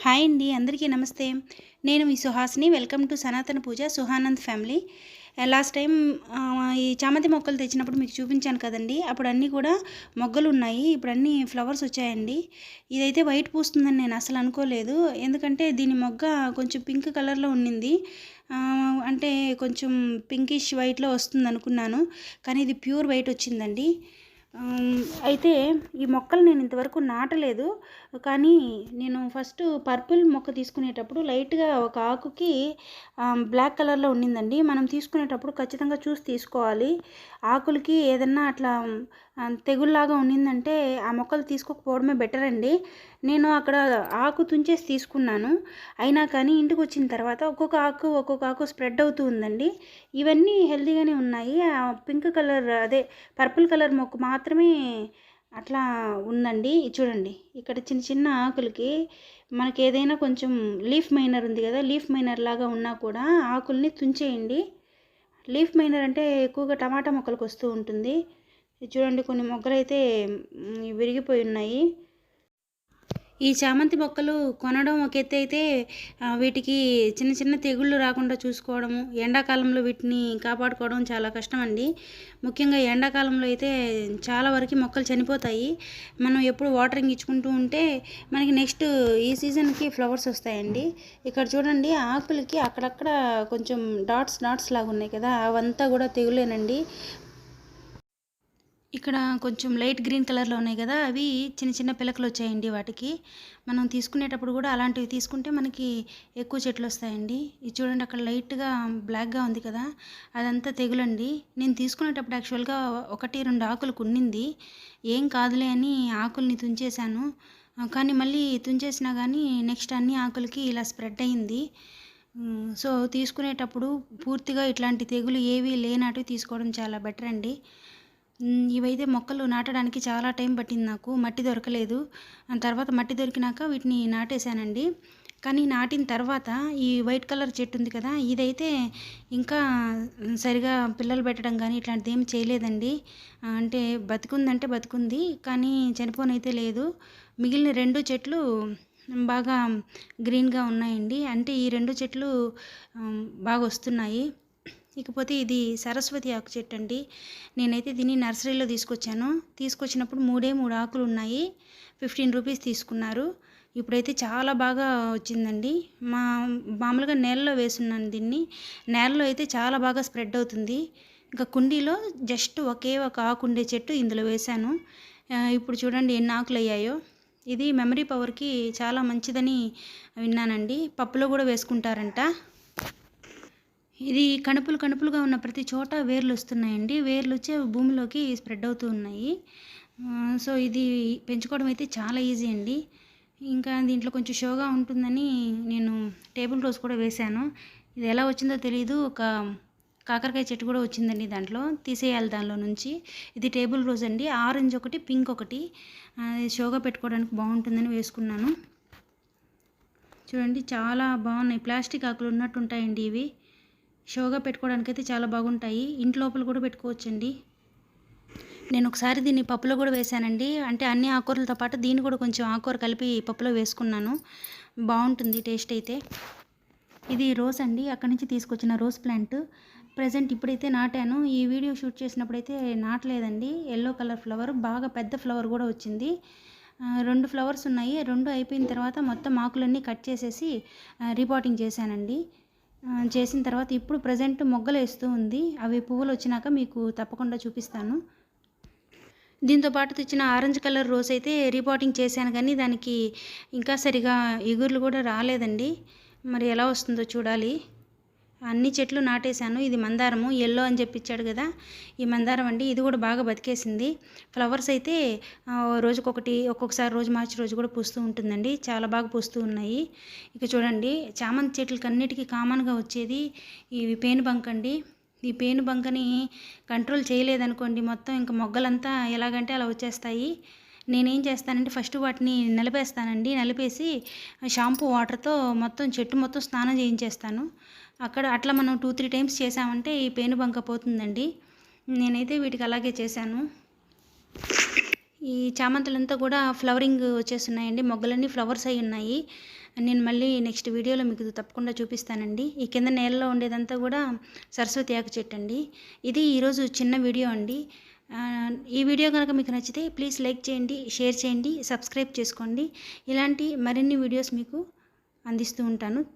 Hi అండి, అందరికీ నమస్తే. నేను మీ సుహాసిని. వెల్కమ్ టు సనాతన పూజ సుహానంద్ ఫ్యామిలీ. లాస్ట్ టైం ఈ చామంతి మొక్కలు తెచ్చినప్పుడు మీకు చూపించాను కదండి. అప్పుడు అన్నీ కూడా మొగ్గలు ఉన్నాయి. ఇప్పుడు అన్నీ ఫ్లవర్స్ వచ్చాయండి. ఇదైతే వైట్ పూస్తుందని నేను అసలు అనుకోలేదు. ఎందుకంటే దీని మొగ్గ కొంచెం పింక్ కలర్లో ఉండింది. అంటే కొంచెం పింకిష్ వైట్లో వస్తుంది అనుకున్నాను, కానీ ఇది ప్యూర్ వైట్ వచ్చిందండి. అయితే ఈ మొక్కలు నేను ఇంతవరకు నాటలేదు. కానీ నేను ఫస్ట్ పర్పుల్ మొక్క తీసుకునేటప్పుడు లైట్గా ఒక ఆకుకి బ్లాక్ కలర్లో ఉండిందండి. మనం తీసుకునేటప్పుడు ఖచ్చితంగా చూసి తీసుకోవాలి. ఆకులకి ఏదన్నా అట్లా తెగుల్లాగా ఉండిందంటే ఆ మొక్కలు తీసుకోకపోవడమే బెటర్ అండి. నేను అక్కడ ఆకు తుంచేసి తీసుకున్నాను. అయినా కానీ ఇంటికి వచ్చిన తర్వాత ఒక్కొక్క ఆకు స్ప్రెడ్ అవుతూ ఉందండి. ఇవన్నీ హెల్తీగానే ఉన్నాయి. పింక్ కలర్ అదే పర్పుల్ కలర్ మొక్క మాత్రమే అట్లా ఉందండి. చూడండి, ఇక్కడ చిన్న చిన్న ఆకులకి మనకి ఏదైనా కొంచెం లీఫ్ మైనర్ ఉంది కదా, లీఫ్ మైనర్ లాగా ఉన్నా కూడా ఆకుల్ని తుంచేయండి. లీఫ్ మైనర్ అంటే ఎక్కువగా టమాటా మొక్కలకు వస్తూ ఉంటుంది. చూడండి, కొన్ని మొక్కలు అయితే విరిగిపోయి ఉన్నాయి. ఈ చామంతి మొక్కలు కొనడం ఒక ఎత్తు అయితే వీటికి చిన్న చిన్న తెగుళ్ళు రాకుండా చూసుకోవడము, ఎండాకాలంలో వీటిని కాపాడుకోవడం చాలా కష్టం అండి. ముఖ్యంగా ఎండాకాలంలో అయితే చాలా వరకు మొక్కలు చనిపోతాయి. మనం ఎప్పుడు వాటరింగ్ ఇచ్చుకుంటూ ఉంటే మనకి నెక్స్ట్ ఈ సీజన్కి ఫ్లవర్స్ వస్తాయండి. ఇక్కడ చూడండి, ఆకులకి అక్కడక్కడ కొంచెం డాట్స్ లాగా ఉన్నాయి కదా, అవంతా కూడా తెగులేనండి. ఇక్కడ కొంచెం లైట్ గ్రీన్ కలర్లో ఉన్నాయి కదా, అవి చిన్న చిన్న పిలకలు వచ్చాయండి. వాటికి మనం తీసుకునేటప్పుడు కూడా అలాంటివి తీసుకుంటే మనకి ఎక్కువ చెట్లు వస్తాయండి. ఇది చూడండి, అక్కడ లైట్గా బ్లాక్గా ఉంది కదా, అదంతా తెగులండి. నేను తీసుకునేటప్పుడు యాక్చువల్గా 1-2 ఆకులకు ఉండింది. ఏం కాదులే అని ఆకుల్ని తుంచేశాను. కానీ మళ్ళీ తుంచేసినా కానీ నెక్స్ట్ అన్ని ఆకులకి ఇలా స్ప్రెడ్ అయింది. సో తీసుకునేటప్పుడు పూర్తిగా ఇట్లాంటి తెగులు ఏవి లేనట్టు తీసుకోవడం చాలా బెటర్ అండి. ఇవైతే మొక్కలు నాటడానికి చాలా టైం పట్టింది నాకు. మట్టి దొరకలేదు. తర్వాత మట్టి దొరికినాక వీటిని నాటేశానండి. కానీ నాటిన తర్వాత ఈ వైట్ కలర్ చెట్టు ఉంది కదా, ఇదైతే ఇంకా సరిగా పిల్లలు పెట్టడం కానీ ఇట్లాంటిది ఏమి చేయలేదండి. అంటే బతికుందంటే బతికుంది, కానీ చనిపోనైతే లేదు. మిగిలిన 2 చెట్లు బాగా గ్రీన్గా ఉన్నాయండి. అంటే ఈ 2 చెట్లు బాగా వస్తున్నాయి. ఇకపోతే ఇది సరస్వతి ఆకు చెట్టు అండి. నేనైతే దీన్ని నర్సరీలో తీసుకొచ్చినప్పుడు 3 ఆకులు ఉన్నాయి. 15 రూపీస్ తీసుకున్నారు. ఇప్పుడైతే చాలా బాగా వచ్చిందండి. మామూలుగా నేలలో వేసున్నాను దీన్ని. నేలలో అయితే చాలా బాగా స్ప్రెడ్ అవుతుంది. ఇంకా కుండీలో జస్ట్ ఒకే ఒక ఆకు ఉండే చెట్టు ఇందులో వేశాను. ఇప్పుడు చూడండి ఎన్ని ఆకులు అయ్యాయో. ఇది మెమరీ పవర్కి చాలా మంచిదని విన్నానండి. పప్పులో కూడా వేసుకుంటారంట. ఇది కణుపులుగా ఉన్న ప్రతి చోట వేర్లు వస్తున్నాయండి. వేర్లు వచ్చే భూమిలోకి స్ప్రెడ్ అవుతూ ఉన్నాయి. సో ఇది పెంచుకోవడం అయితే చాలా ఈజీ అండి. ఇంకా దీంట్లో కొంచెం షోగా ఉంటుందని నేను టేబుల్ రోజ్ కూడా వేశాను. ఇది ఎలా వచ్చిందో తెలియదు. ఒక కాకరకాయ చెట్టు కూడా వచ్చిందండి, దాంట్లో తీసేయాలి దానిలో నుంచి. ఇది టేబుల్ రోజ్ అండి. ఆరెంజ్ ఒకటి, పింక్ ఒకటి. షోగా పెట్టుకోవడానికి బాగుంటుందని వేసుకున్నాను. చూడండి, చాలా బాగున్నాయి. ప్లాస్టిక్ ఆకులు ఉన్నట్టు ఉంటాయండి ఇవి. షోగా పెట్టుకోవడానికైతే చాలా బాగుంటాయి. ఇంటి లోపల కూడా పెట్టుకోవచ్చండి. నేను ఒకసారి దీన్ని పప్పులో కూడా వేశానండి. అంటే అన్ని ఆకుకూరలతో పాటు దీన్ని కూడా కొంచెం ఆకుకూర కలిపి పప్పులో వేసుకున్నాను. బాగుంటుంది టేస్ట్ అయితే. ఇది రోజ్ అండి, అక్కడి నుంచి తీసుకొచ్చిన రోజ్ ప్లాంట్. ప్రజెంట్ ఇప్పుడైతే నాటాను. ఈ వీడియో షూట్ చేసినప్పుడైతే నాటలేదండి. ఎల్లో కలర్ ఫ్లవర్, బాగా పెద్ద ఫ్లవర్ కూడా వచ్చింది. 2 ఫ్లవర్స్ ఉన్నాయి. 2 అయిపోయిన తర్వాత మొత్తం ఆకులన్నీ కట్ చేసేసి రీపాటింగ్ చేశానండి. చేసిన తర్వాత ఇప్పుడు ప్రజెంట్ మొగ్గలు వేస్తూ ఉంది. అవి పువ్వులు వచ్చినాక మీకు తప్పకుండా చూపిస్తాను. దీంతో పాటు తెచ్చిన ఆరెంజ్ కలర్ రోజ్ అయితే రీపాటింగ్ చేశాను, కానీ దానికి ఇంకా సరిగా ఎగుర్లు కూడా రాలేదండి. మరి ఎలా వస్తుందో చూడాలి. అన్ని చెట్లు నాటేశాను. ఇది మందారము, ఎల్లో అని చెప్పిచ్చాడు కదా, ఈ మందారం అండి. ఇది కూడా బాగా బతికేసింది. ఫ్లవర్స్ అయితే రోజుకొకటి, ఒక్కొక్కసారి రోజు మార్చి రోజు కూడా పూస్తూ ఉంటుందండి. చాలా బాగా పూస్తూ ఉన్నాయి. ఇక చూడండి, చామంతి చెట్లకి అన్నిటికీ కామన్గా వచ్చేది ఇవి పేనుబంక అండి. ఈ పేనుబంకని కంట్రోల్ చేయలేదనుకోండి, మొత్తం ఇంకా మొగ్గలంతా ఎలాగంటే అలా వచ్చేస్తాయి. నేనేం చేస్తానంటే ఫస్ట్ వాటిని నలిపేస్తానండి. నలిపేసి షాంపూ వాటర్తో చెట్టు మొత్తం స్నానం చేయించేస్తాను. అట్లా మనం 2-3 టైమ్స్ చేసామంటే ఈ పేనుబంక పోతుందండి. నేనైతే వీటికి అలాగే చేశాను. ఈ చామంతులంతా కూడా ఫ్లవరింగ్ వచ్చేస్తున్నాయండి. మొగ్గలన్నీ ఫ్లవర్స్ అయి ఉన్నాయి. నేను మళ్ళీ నెక్స్ట్ వీడియోలో మీకు తప్పకుండా చూపిస్తానండి. ఈ కింద నేలలో ఉండేదంతా కూడా సరస్వతి ఆకు చెట్టు అండి. ఇది ఈరోజు చిన్న వీడియో అండి. ఈ వీడియో కనుక మీకు నచ్చితే ప్లీజ్ లైక్ చేయండి, షేర్ చేయండి, సబ్స్క్రైబ్ చేసుకోండి. ఇలాంటి మరిన్ని వీడియోస్ మీకు అందిస్తూ ఉంటాను.